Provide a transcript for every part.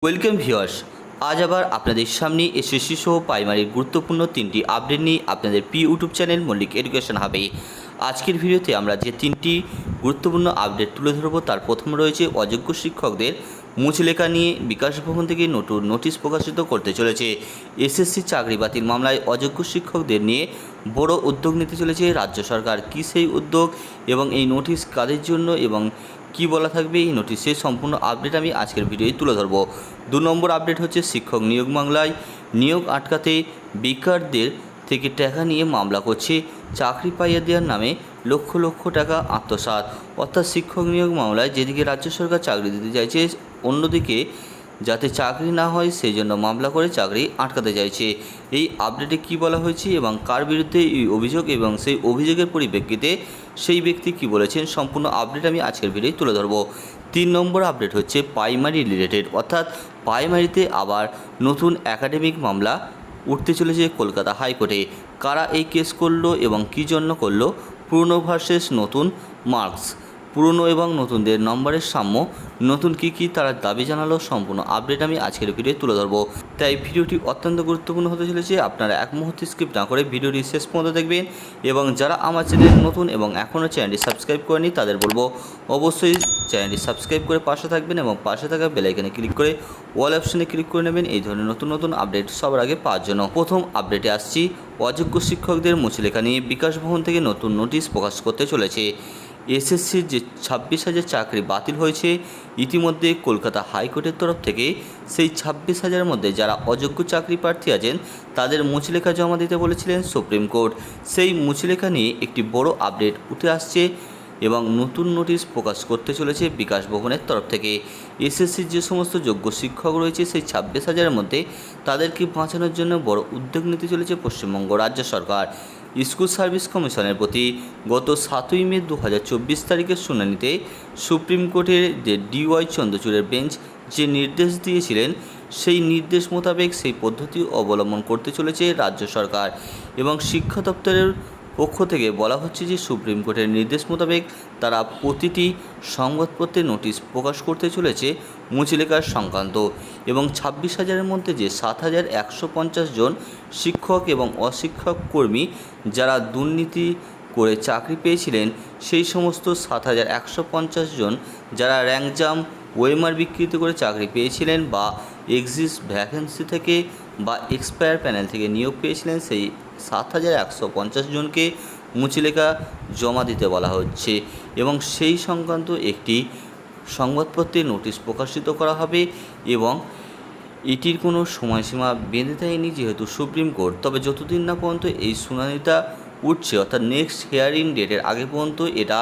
Welcome viewers, আজ আবার আপনাদের সামনে এসএসসি সহ প্রাইমারির গুরুত্বপূর্ণ তিনটি আপডেট নিয়ে আপনাদের প্রিয় ইউটিউব চ্যানেল মল্লিক এডুকেশন হবে। আজকের ভিডিওতে আমরা যে তিনটি গুরুত্বপূর্ণ আপডেট তুলে ধরব তার প্রথম রয়েছে অযোগ্য শিক্ষকদের মুচলেখা নিয়ে বিকাশ ভবন থেকে নতুন নোটিশ প্রকাশিত করতে চলেছে। এসএসসি চাকরি বাতিল মামলায় অযোগ্য শিক্ষকদের নিয়ে বড় উদ্যোগ নিতে চলেছে রাজ্য সরকার। কী সেই উদ্যোগ এবং এই নোটিশ কাদের জন্য এবং কি বলা থাকবে এই নোটিশের সম্পূর্ণ আপডেট আমি আজকের ভিডিওয় তুলে ধরব। 2 নম্বর আপডেট হচ্ছে শিক্ষক নিয়োগ মামলায় নিয়োগ আটকাতে বেকারদের থেকে টাকা নিয়ে মামলা করছে চাকরি পাইয়ে দেওয়ার নামে লক্ষ লক্ষ টাকা আত্মসাৎ। অর্থাৎ শিক্ষক নিয়োগ মামলায় যেদিকে রাজ্য সরকার চাকরি দিতে চাইছে, অন্যদিকে যাতে চাকরি না হয় সেই জন্য মামলা করে চাকরি আটকাতে চাইছে। এই আপডেটে কি বলা হয়েছে এবং কার বিরুদ্ধে এই অভিযোগ এবং সেই অভিযোগের পরিপ্রেক্ষিতে সেই ব্যক্তি কি বলেছেন, সম্পূর্ণ আপডেট আমি আজকের ভিডিওয় তুলে ধরব। 3 নম্বর আপডেট হচ্ছে প্রাইমারি রিলেটেড, অর্থাৎ প্রাইমারিতে আবার নতুন একাডেমিক মামলা উঠতে চলেছে কলকাতা হাইকোর্টে। কারা এই কেস করলো এবং কী জন্য করলো, পুরনো ভার্সেস নতুন মার্কস, পুরনো এবং নতুনদের নম্বরের সাম্য, নতুন কী তারা দাবি জানালো, সম্পূর্ণ আপডেট আমি আজকের ভিডিওতে তুলে ধরবো। তাই ভিডিওটি অত্যন্ত গুরুত্বপূর্ণ হতে চলেছে। আপনারা এক মুহূর্তে স্কিপ না করে ভিডিওটি শেষ পর্যন্ত দেখবেন এবং যারা আমার চ্যানেল নতুন এবং এখনও চ্যানেলটি সাবস্ক্রাইব করেনি তাদের বলবো অবশ্যই চ্যানেলটি সাবস্ক্রাইব করে পাশে থাকবেন এবং পাশে থাকা বেল আইকনে ক্লিক করে অল অপশনে ক্লিক করে নেবেন এই ধরনের নতুন নতুন আপডেট সবার আগে পাওয়ার জন্য। প্রথম আপডেটে আসছি, অযোগ্য শিক্ষকদের মুচলেখা নিয়ে বিকাশ ভবন থেকে নতুন নোটিশ প্রকাশ করতে চলেছে। এসএসসির যে 26,000 চাকরি বাতিল হয়েছে ইতিমধ্যে কলকাতা হাইকোর্টের তরফ থেকে সেই 26,000-এর মধ্যে যারা অযোগ্য চাকরি প্রার্থী আছেন তাদের মুচলেখা জমা দিতে বলেছিলেন সুপ্রিম কোর্ট। সেই মুচলেখা নিয়ে একটি বড় আপডেট উঠে আসছে এবং নতুন নোটিশ প্রকাশ করতে চলেছে বিকাশ ভবনের তরফ থেকে। এসএসসির যে সমস্ত যোগ্য শিক্ষক রয়েছে সেই 26,000-এর মধ্যে তাদেরকে বাঁচানোর জন্য বড় উদ্যোগ নিতে চলেছে পশ্চিমবঙ্গ রাজ্য সরকার। স্কুল সার্ভিস কমিশনের প্রতি গত 7ই মে 2024 তারিখের শুনানিতে সুপ্রিম কোর্টের যে DY চন্দ্রচূড়ের বেঞ্চ যে নির্দেশ দিয়েছিলেন সেই নির্দেশ মোতাবেক সেই পদ্ধতি অবলম্বন করতে চলেছে রাজ্য সরকার এবং শিক্ষা দপ্তরের পক্ষ থেকে বলা হচ্ছে যে সুপ্রিম কোর্টের নির্দেশ মোতাবেক তারা প্রতিটি সংবাদপত্রে নোটিশ প্রকাশ করতে চলেছে মুচলেখার সংক্রান্ত এবং 26,000-এর মধ্যে যে 7,150 জন শিক্ষক এবং অশিক্ষক কর্মী যারা দুর্নীতি করে চাকরি পেয়েছিলেন সেই সমস্ত 7,150 জন যারা র্যাঙ্কজাম ওএমআর বিকৃত করে চাকরি পেয়েছিলেন বা এক্সিস্ট ভ্যাকেন্সি থেকে বা এক্সপায়ার প্যানেল থেকে নিয়োগ পেয়েছিলেন সেই 7,150 জনকে মুচলেখা জমা দিতে বলা হচ্ছে এবং সেই সংক্রান্ত একটি সংবাদপত্রে নোটিশ প্রকাশিত করা হবে এবং এটির কোনো সময়সীমা বেঁধে দেয়নি যেহেতু সুপ্রিম কোর্ট। তবে যতদিন না পর্যন্ত এই শুনানিটা উঠছে অর্থাৎ নেক্সট হিয়ারিং ডেটের আগে পর্যন্ত এটা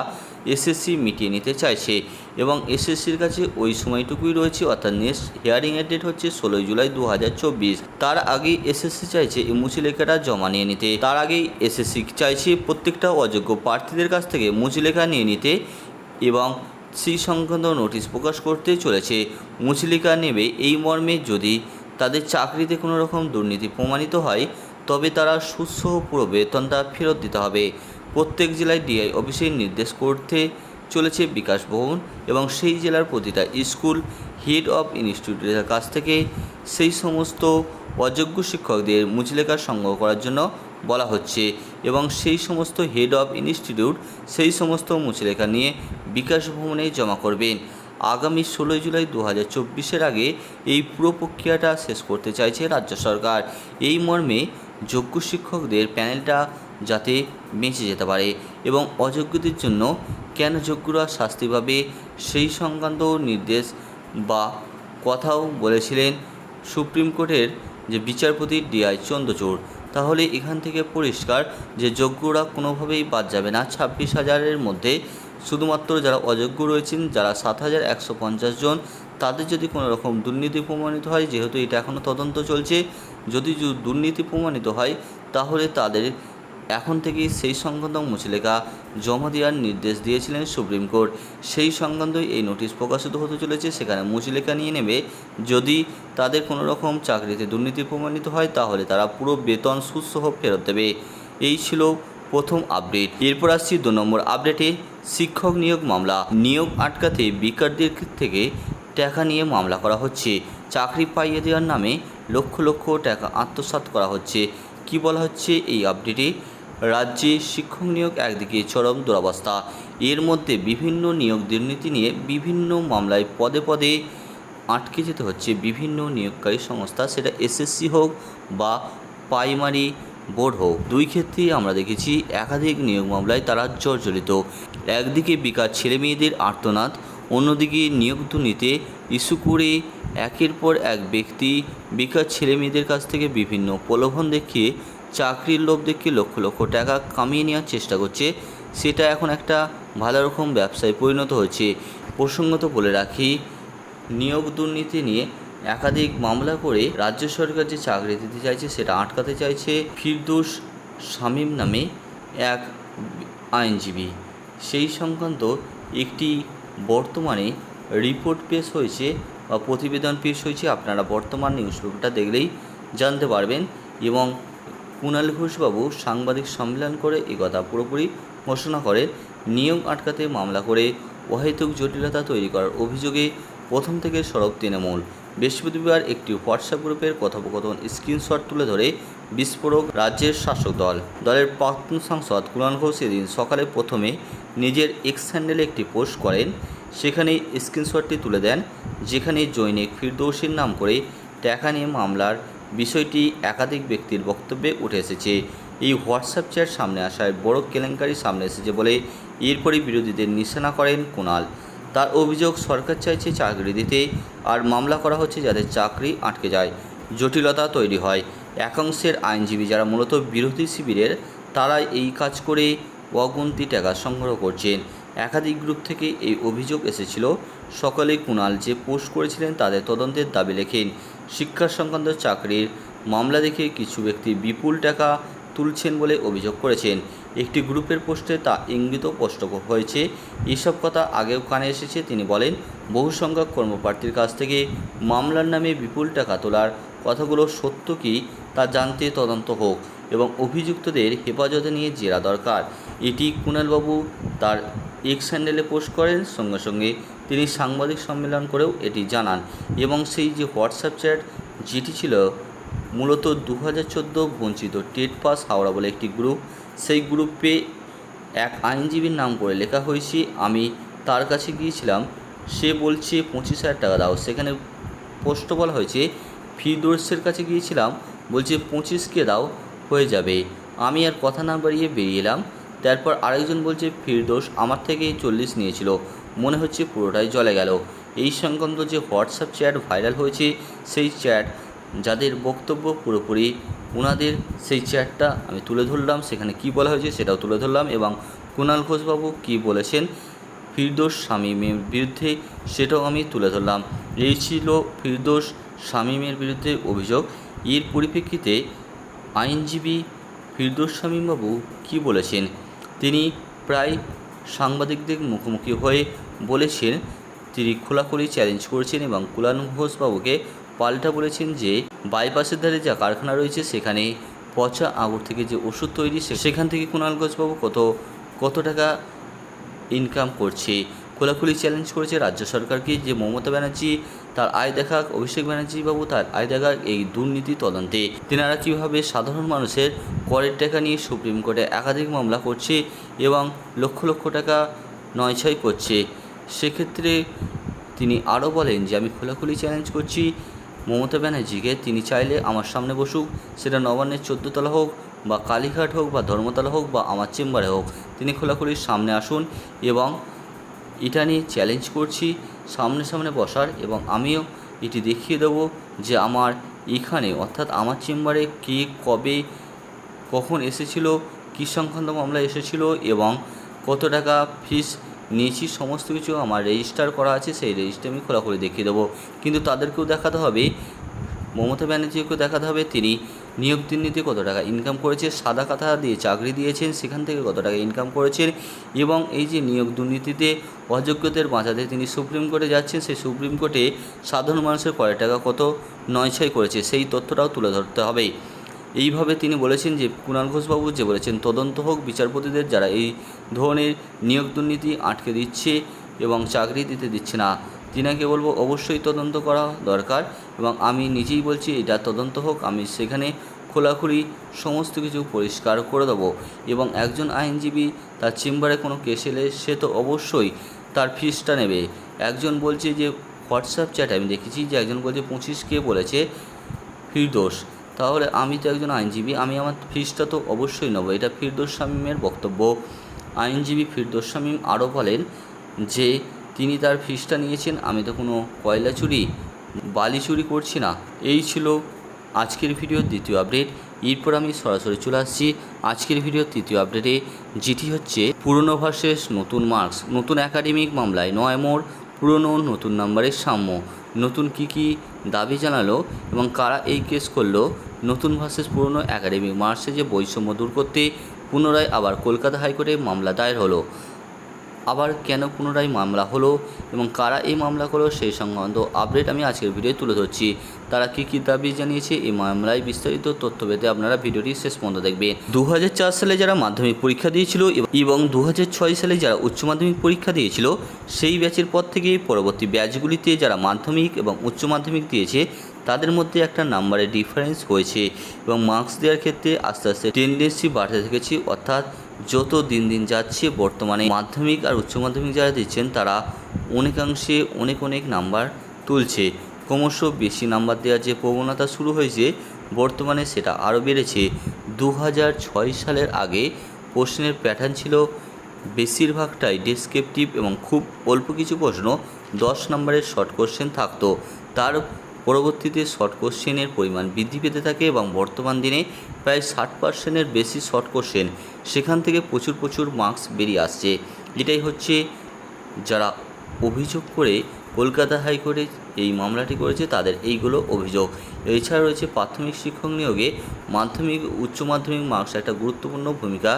এসএসসি মিটিয়ে নিতে চাইছে এবং এসএসসির কাছে ওই সময়টুকুই রয়েছে, অর্থাৎ নেক্সট হিয়ারিংয়ের ডেট হচ্ছে 16 জুলাই 2024। তার আগেই এসএসসি চাইছে এই মুচলেখাটা জমা নিয়ে নিতে। তার আগেই এসএসসি চাইছে প্রত্যেকটা অযোগ্য প্রার্থীদের কাছ থেকে মুচলেখা নিয়ে নিতে এবং সেই সংক্রান্ত নোটিশ প্রকাশ করতে চলেছে। মুচলেখা নেবে এই মর্মে যদি তাদের চাকরিতে কোনো রকম দুর্নীতি প্রমাণিত হয় তবে তারা সুদসহ পুরো বেতনটা ফেরত দিতে হবে। প্রত্যেক জেলায় DI অফিসে নির্দেশ করতে চলেছে বিকাশ ভবন এবং সেই জেলার প্রতিটা স্কুল হেড অফ ইনস্টিটিউটের কাছ থেকে সেই সমস্ত অযোগ্য শিক্ষকদের মুচলেখা সংগ্রহ করার জন্য বলা হচ্ছে এবং সেই সমস্ত হেড অফ ইনস্টিটিউট সেই সমস্ত মুচলেখা নিয়ে বিকাশ ভবনে জমা করবেন। আগামী 16 জুলাই 2024-এর আগে এই পুরো প্রক্রিয়াটা শেষ করতে চাইছে রাজ্য সরকার। এই মর্মে যোগ্য শিক্ষকদের প্যানেলটা যাতে বেঁচে যেতে পারে এবং অযোগ্যদের জন্য কেন যোগ্যরা শাস্তি পাবে সেই সংক্রান্ত নির্দেশ বা কথাও বলেছিলেন সুপ্রিম কোর্টের যে বিচারপতি DI চন্দ্রচূড়। তাহলে এখান থেকে পরিষ্কার যে যোগ্যরা কোনোভাবেই বাদ যাবে না। 26,000-এর মধ্যে শুধুমাত্র যারা অযোগ্য রয়েছেন, যারা 7,150 জন, তাদের যদি কোনো রকম দুর্নীতি প্রমাণিত হয়, যেহেতু এটা এখনও তদন্ত চলছে, যদি দুর্নীতি প্রমাণিত হয় তাহলে তাদের এখন থেকেই সেই সংক্রান্ত মুচলেখা জমা দেওয়ার নির্দেশ দিয়েছিলেন সুপ্রিম কোর্ট। সেই সংক্রান্তই এই নোটিশ প্রকাশিত হতে চলেছে। সেখানে মুচলেখা নিয়ে নেবে, যদি তাদের কোনো রকম চাকরিতে দুর্নীতি প্রমাণিত হয় তাহলে তারা পুরো বেতন সুদসহ ফেরত দেবে। এই ছিল প্রথম আপডেট। এরপর আসছি 2 নম্বর আপডেটে, শিক্ষক নিয়োগ মামলা নিয়োগ আটকাতে বেকারদের থেকে টাকা নিয়ে মামলা করা হচ্ছে। চাকরি পাইয়ে দেওয়ার নামে লক্ষ লক্ষ টাকা আত্মসাৎ করা হচ্ছে। কি বলা হচ্ছে এই আপডেটে? রাজ্যে শিক্ষক নিয়োগ একদিকে চরম দুরবস্থা, এর মধ্যে বিভিন্ন নিয়োগ দুর্নীতি নিয়ে বিভিন্ন মামলায় পদে পদে আটকে যেতে হচ্ছে বিভিন্ন নিয়োগকারী সংস্থা, সেটা এসএসসি হোক বা প্রাইমারি বোর্ড হোক। দুই ক্ষেত্রেই আমরা দেখেছি একাধিক নিয়োগ মামলায় তারা জর্জরিত। একদিকে বেকার ছেলেমেয়েদের আর্তনাদ, অন্যদিকে নিয়োগ দুর্নীতিতে ইস্যু করে একের পর এক ব্যক্তি বেকার ছেলেমেয়েদের কাছ থেকে বিভিন্ন প্রলোভন দেখিয়ে চাকরির লোভ দেখিয়ে লক্ষ লক্ষ টাকা কামিয়ে নেওয়ার চেষ্টা করছে। সেটা এখন একটা ভালো রকম ব্যবসায় পরিণত হয়েছে। প্রসঙ্গত বলে রাখি, নিয়োগ দুর্নীতি নিয়ে একাধিক মামলা করে রাজ্য সরকার যে চাকরি দিতে চাইছে সেটা আটকাতে চাইছে ফিরদৌস শামীম নামে এক আইনজীবী। সেই সংক্রান্ত একটি বর্তমানে রিপোর্ট পেশ হয়েছে বা প্রতিবেদন পেশ হয়েছে। আপনারা বর্তমান নিউজ পেপারটা দেখলেই জানতে পারবেন। এবং কুণাল ঘোষবাবু সাংবাদিক সম্মেলন করে একথা পুরোপুরি ঘোষণা করেন, নিয়োগ আটকাতে মামলা করে অহেতুক জটিলতা তৈরি করার অভিযোগে প্রথম থেকে সরব তৃণমূল। বৃহস্পতিবার একটি হোয়াটসঅ্যাপ গ্রুপের কথোপকথন স্ক্রিনশট তুলে ধরে বিস্ফোরক রাজ্যের শাসক দল। দলের প্রাক্তন সাংসদ কুণাল ঘোষ এদিন সকালে প্রথমে নিজের এক্স হ্যান্ডেলে একটি পোস্ট করেন। সেখানে স্ক্রিনশটটি তুলে দেন, যেখানে জৈনিক ফিরদৌসের নাম করে টাকা নিয়ে মামলার বিষয়টি একাধিক ব্যক্তির বক্তব্যে উঠে এসেছে। এই হোয়াটসঅ্যাপ চ্যাট সামনে আসায় বড় কেলেঙ্কারি সামনে এসেছে বলে এরপরই বিরোধীদের নিশানা করেন কুণাল। তার অভিযোগ, সরকার চাইছে চাকরি দিতে আর মামলা করা হচ্ছে যাতে চাকরি আটকে যায়, জটিলতা তৈরি হয়। একাংশের আইনজীবী যারা মূলত বিরোধী শিবিরের, তারা এই কাজ করে অগুন্তি টাকা সংগ্রহ করছেন। একাধিক গ্রুপ থেকে এই অভিযোগ এসেছিল। সকালে কুণাল যে পোস্ট করেছিলেন তাদের তদন্তের দাবি লেখেন। শিক্ষা সংক্রান্ত চাকরির মামলা দেখে কিছু ব্যক্তি বিপুল টাকা তুলছেন বলে অভিযোগ করেছেন। একটি গ্রুপের পোস্টে তা ইঙ্গিত স্পষ্ট হয়েছে। এসব কথা আগেও কানে এসেছে। তিনি বলেন, বহু সংখ্যক কর্মপ্রার্থীর কাছ থেকে মামলার নামে বিপুল টাকা তোলার কথাগুলো সত্য কি তা জানতে তদন্ত হোক এবং অভিযুক্তদের হেফাজতে নিয়ে জেরা দরকার। এটি কুণালবাবু তার এক্স হ্যান্ডেলে পোস্ট করেন। সঙ্গে সঙ্গে তিনি সাংবাদিক সম্মেলন করেও এটি জানান। এবং সেই যে হোয়াটসঅ্যাপ চ্যাট যেটি ছিল মূলত 2014 বঞ্চিত টেট পাস হাওড়া বলে একটি গ্রুপ, সেই গ্রুপে এক আইনজীবীর নাম করে লেখা হয়েছে। আমি তার কাছে গিয়েছিলাম, সে বলছে 25,000 টাকা দাও। সেখানে পোস্ট বলা হয়েছে, ফিরদৌসের কাছে গিয়েছিলাম, বলছে 25K দাও, হয়ে যাবে। আমি আর কথা না বাড়িয়ে বেরিয়ে এলাম। তারপর আরেকজন বলছে ফিরদৌস আমার থেকে 40 নিয়েছিল, মনে হচ্ছে পুরোটাই জলে গেল। এই সংক্রান্ত যে হোয়াটসঅ্যাপ চ্যাট ভাইরাল হয়েছে, সেই চ্যাট যাদের বক্তব্য পুরোপুরি ওনাদের, সেই চ্যাটটা আমি তুলে ধরলাম। সেখানে কি বলা হয়েছে সেটাও তুলে ধরলাম এবং কুণাল ঘোষবাবু কী বলেছেন ফিরদৌস শামীমের বিরুদ্ধে সেটাও আমি তুলে ধরলাম। এই ছিল ফিরদৌস শামীমের বিরুদ্ধে অভিযোগ। এর পরিপ্রেক্ষিতে আইনজীবী ফিরদৌস শামীমবাবু কী বলেছেন, তিনি প্রায় সাংবাদিকদের মুখোমুখি হয়ে বলেছেন, তিনি খোলাখুলি চ্যালেঞ্জ করেছেন এবং কুণাল ঘোষবাবুকে পাল্টা বলেছেন যে বাইপাসের ধারে যা কারখানা রয়েছে সেখানে পচা আঙুর থেকে যে ওষুধ তৈরি, সেখান থেকে কুণাল ঘোষবাবু কত টাকা ইনকাম করছে। খোলাখুলি চ্যালেঞ্জ করেছে রাজ্য সরকারকে যে মমতা ব্যানার্জি তার আয় দেখাক, অভিষেক ব্যানার্জি বাবু তার আয় দেখাক এই দুর্নীতি তদন্তে। তেনারা কীভাবে সাধারণ মানুষের করের টাকা নিয়ে সুপ্রিম কোর্টে একাধিক মামলা করছে এবং লক্ষ লক্ষ টাকা নয়ছয় করছে। সেক্ষেত্রে তিনি আরও বলেন যে আমি খোলাখুলি চ্যালেঞ্জ করছি মমতা ব্যানার্জিকে, তিনি চাইলে আমার সামনে বসুক, সেটা নবান্নের 14 তলা হোক বা কালীঘাট হোক বা ধর্মতলা হোক বা আমার চেম্বারে হোক, তিনি খোলাখুলি সামনে আসুন এবং এটা নিয়ে চ্যালেঞ্জ করছি সামনে বসার। এবং আমিও এটি দেখিয়ে দেবো যে আমার এখানে অর্থাৎ আমার চেম্বারে কে কবে কখন এসেছিল, কী সংক্রান্ত মামলা এসেছিল এবং কত টাকা ফিস নিয়েছি, সমস্ত কিছু আমার রেজিস্টার করা আছে। সেই রেজিস্টার আমি খোলাখুলি দেখিয়ে দেবো। কিন্তু তাদেরকেও দেখাতে হবে, মমতা ব্যানার্জিকেও দেখাতে হবে তিনি নিয়োগ দুর্নীতি কত টাকা ইনকাম করেছে, সাদা কাঁথা দিয়ে চাকরি দিয়েছেন সেখান থেকে কত টাকা ইনকাম করেছেন এবং এই যে নিয়োগ দুর্নীতিতে অযোগ্যদের বাঁচাতে তিনি সুপ্রিম কোর্টে যাচ্ছেন, সেই সুপ্রিম কোর্টে সাধারণ মানুষের কয় টাকা কত নয়ছয় করেছে সেই তথ্যটাও তুলে ধরতে হবে। এইভাবে তিনি বলেছেন যে কুণাল ঘোষবাবু যে বলেছেন তদন্ত হোক বিচারপতিদের যারা এই ধরনের নিয়োগ দুর্নীতি আটকে দিচ্ছে এবং চাকরি দিতে দিচ্ছে না, তিনাকে বলবো অবশ্যই তদন্ত করা দরকার এবং আমি নিজেই বলছি এটা তদন্ত হোক, আমি সেখানে খোলাখুলি সমস্ত কিছু পরিষ্কার করে দেবো। এবং একজন আইনজীবী তার চেম্বারে কোনো কেস এলে সে তো অবশ্যই তার ফিসটা নেবে। একজন বলছে যে হোয়াটসঅ্যাপ চ্যাটে আমি দেখেছি যে একজন বলছে 25K বলেছে ফিরদৌস, তাহলে আমি তো একজন আইনজীবী, আমি আমার ফিসটা তো অবশ্যই নেবো। এটা ফিরদৌস শামীমের বক্তব্য। আইনজীবী ফিরদৌস শামীম আরও বলেন যে তিনি তার ফিসটা নিয়েছেন, আমি তো কোনো কয়লা চুরি বালি চুরি করছি না। এই ছিল আজকের ভিডিওর দ্বিতীয় আপডেট। এরপর আমি সরাসরি চলে আসছি আজকের ভিডিওর তৃতীয় আপডেটে, যেটি হচ্ছে পুরনো ভার্সেস নতুন মার্কস। নতুন একাডেমিক মামলায় 9 মোড়, পুরনো নতুন নাম্বারের সাম্য। নতুন কী দাবি জানালো এবং কারা এই কেস করলো। নতুন ভার্সেস পুরনো একাডেমিক মার্কসে যে বৈষম্য দূর করতে পুনরায় আবার কলকাতা হাইকোর্টে মামলা দায়ের হলো। আবার কেন পুনরায় মামলা হলো এবং কারা এই মামলা করলো সেই সংক্রান্ত আপডেট আমি আজকের ভিডিওতে তুলে ধরছি। তারা কী দাবি জানিয়েছে এই মামলায় বিস্তারিত তথ্য পেতে আপনারা ভিডিওটি শেষ পর্যন্ত দেখবেন। 2004 সালে যারা মাধ্যমিক পরীক্ষা দিয়েছিল এবং 2006 সালে যারা উচ্চ মাধ্যমিক পরীক্ষা দিয়েছিল, সেই ব্যাচের পর থেকে পরবর্তী ব্যাচগুলিতে যারা মাধ্যমিক এবং উচ্চ মাধ্যমিক দিয়েছে তাদের মধ্যে একটা নাম্বারের ডিফারেন্স হয়েছে এবং মার্কস দেওয়ার ক্ষেত্রে আস্তে আস্তে টেন্ডেন্সি বাড়তে থেকেছে। অর্থাৎ যত দিন যাচ্ছে বর্তমানে মাধ্যমিক আর উচ্চ মাধ্যমিক যারা দিচ্ছেন তারা অনেকাংশে অনেক নাম্বার তুলছে। ক্রমশ বেশি নাম্বার দেওয়ার যে প্রবণতা শুরু হয়েছে বর্তমানে সেটা আরও বেড়েছে। 2006 সালের আগে প্রশ্নের প্যাটার্ন ছিল বেশিরভাগটাই ডেসক্রিপটিভ এবং খুব অল্প কিছু প্রশ্ন 10 নম্বরের শর্ট কোশ্চেন থাকতো। তার পরবর্তীতে শর্ট কোশ্চেনের পরিমাণ বৃদ্ধি পেতে থাকে এবং বর্তমান দিনে প্রায় 60%-এর বেশি শর্ট কোশ্চেন, সেখান থেকে প্রচুর মার্কস বেরিয়ে আসছে। এটাই হচ্ছে যারা অভিযোগ করে কলকাতা হাইকোর্টে এই মামলাটি করেছে তাদের এইগুলো অভিযোগ। এছাড়া রয়েছে প্রাথমিক শিক্ষক নিয়োগে মাধ্যমিক উচ্চ মাধ্যমিক মার্কস একটা গুরুত্বপূর্ণ ভূমিকা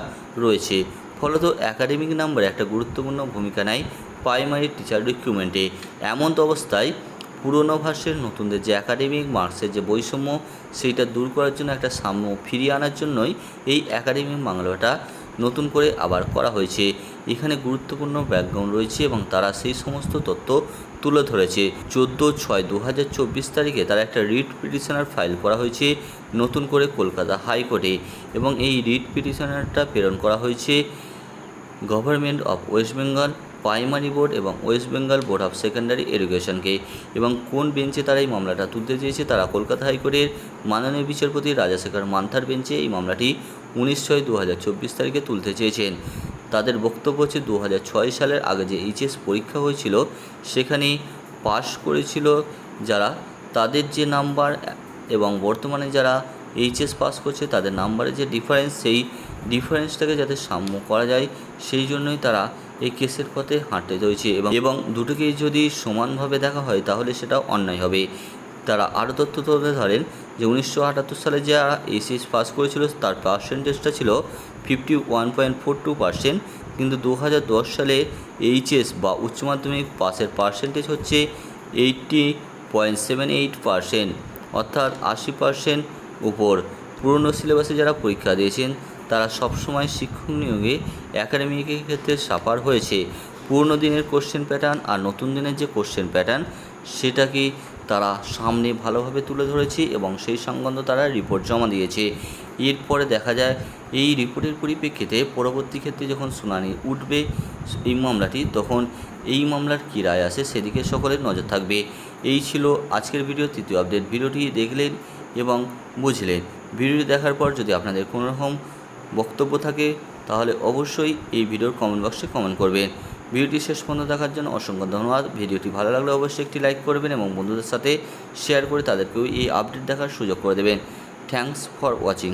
রয়েছে। ফলত একাডেমিক নাম্বারে একটা গুরুত্বপূর্ণ ভূমিকা নেয় প্রাইমারি টিচার রিক্রুটমেন্টে। এমন তো অবস্থায় পুরনো ভার্সের নতুনদের যে একাডেমিক মার্কসের যে বৈষম্য সেইটা দূর করার জন্য একটা সাম্য ফিরিয়ে আনার জন্যই এই একাডেমিক মামলাটা নতুন করে আবার করা হয়েছে। এখানে গুরুত্বপূর্ণ ব্যাকগ্রাউন্ড রয়েছে এবং তারা সেই সমস্ত তথ্য তুলে ধরেছে। 14/6/2024 তারিখে তারা একটা রিট পিটিশনার ফাইল করা হয়েছে নতুন করে কলকাতা হাইকোর্টে এবং এই রিট পিটিশনারটা প্রেরণ করা হয়েছে government of West Bengal primary board এবং West Bengal board of secondary এডুকেশনকে। এবং কোন বেঞ্চে তারা এই মামলাটা তুলতে চেয়েছে, তারা কলকাতা হাইকোর্টের মাননীয় বিচারপতি রাজাশেখর মান্থার বেঞ্চে এই মামলাটি 19/6/2024 তারিখে তুলতে চেয়েছেন। তাদের বক্তব্য হচ্ছে 2006 সালের আগে যে এইচএস পরীক্ষা হয়েছিল সেখানে পাশ করেছিল যারা, তাদের যে নাম্বার এবং বর্তমানে যারা এইচএস পাস করছে তাদের নাম্বারের যে ডিফারেন্স, সেই ডিফারেন্সটাকে যাতে সাম্য করা যায় সেই জন্যই তারা এই কেসের পথে হাঁটতে চলেছে এবং দুটোকেই যদি সমানভাবে দেখা হয় তাহলে সেটা অন্যায় হবে। তারা আরও তথ্য তুলে ধরেন যে 1978 সালে যারা এইচএস পাস করেছিল তার পার্সেন্টেজটা ছিল 51.42%, কিন্তু 2010 সালে এইচএস বা উচ্চ মাধ্যমিক পাসের পার্সেন্টেজ হচ্ছে 80.78%, অর্থাৎ 80% উপর। পুরনো সিলেবাসে যারা পরীক্ষা দিয়েছেন তারা সবসময় শিক্ষক নিয়োগে একাডেমিকের ক্ষেত্রে সাফার হয়েছে। পুরনো দিনের কোশ্চেন প্যাটার্ন আর নতুন দিনের যে কোশ্চেন প্যাটার্ন সেটাকে তারা সামনে ভালোভাবে তুলে ধরেছে এবং সেই সংক্রান্ত তারা রিপোর্ট জমা দিয়েছে। এরপরে দেখা যায় এই রিপোর্টের পরিপ্রেক্ষিতে পরবর্তী ক্ষেত্রে যখন শুনানি উঠবে এই মামলাটি, তখন এই মামলার কী রায় আসে সেদিকে সকলের নজর থাকবে। এই ছিল আজকের ভিডিও তৃতীয় আপডেট। ভিডিওটি দেখলেন এবং বুঝলেন। ভিডিওটি দেখার পর যদি আপনাদের কোনো রকম বক্তব্য থাকে তাহলে অবশ্যই এই ভিডিওর কমেন্ট বক্সে কমেন্ট করবেন। ভিডিওটি শেষ পর্যন্ত দেখার জন্য অসংখ্য ধন্যবাদ। ভিডিওটি ভালো লাগলে অবশ্যই একটি লাইক করবেন এবং বন্ধুদের সাথে শেয়ার করে তাদেরকেও এই আপডেট দেখার সুযোগ করে দেবেন। Thanks for watching.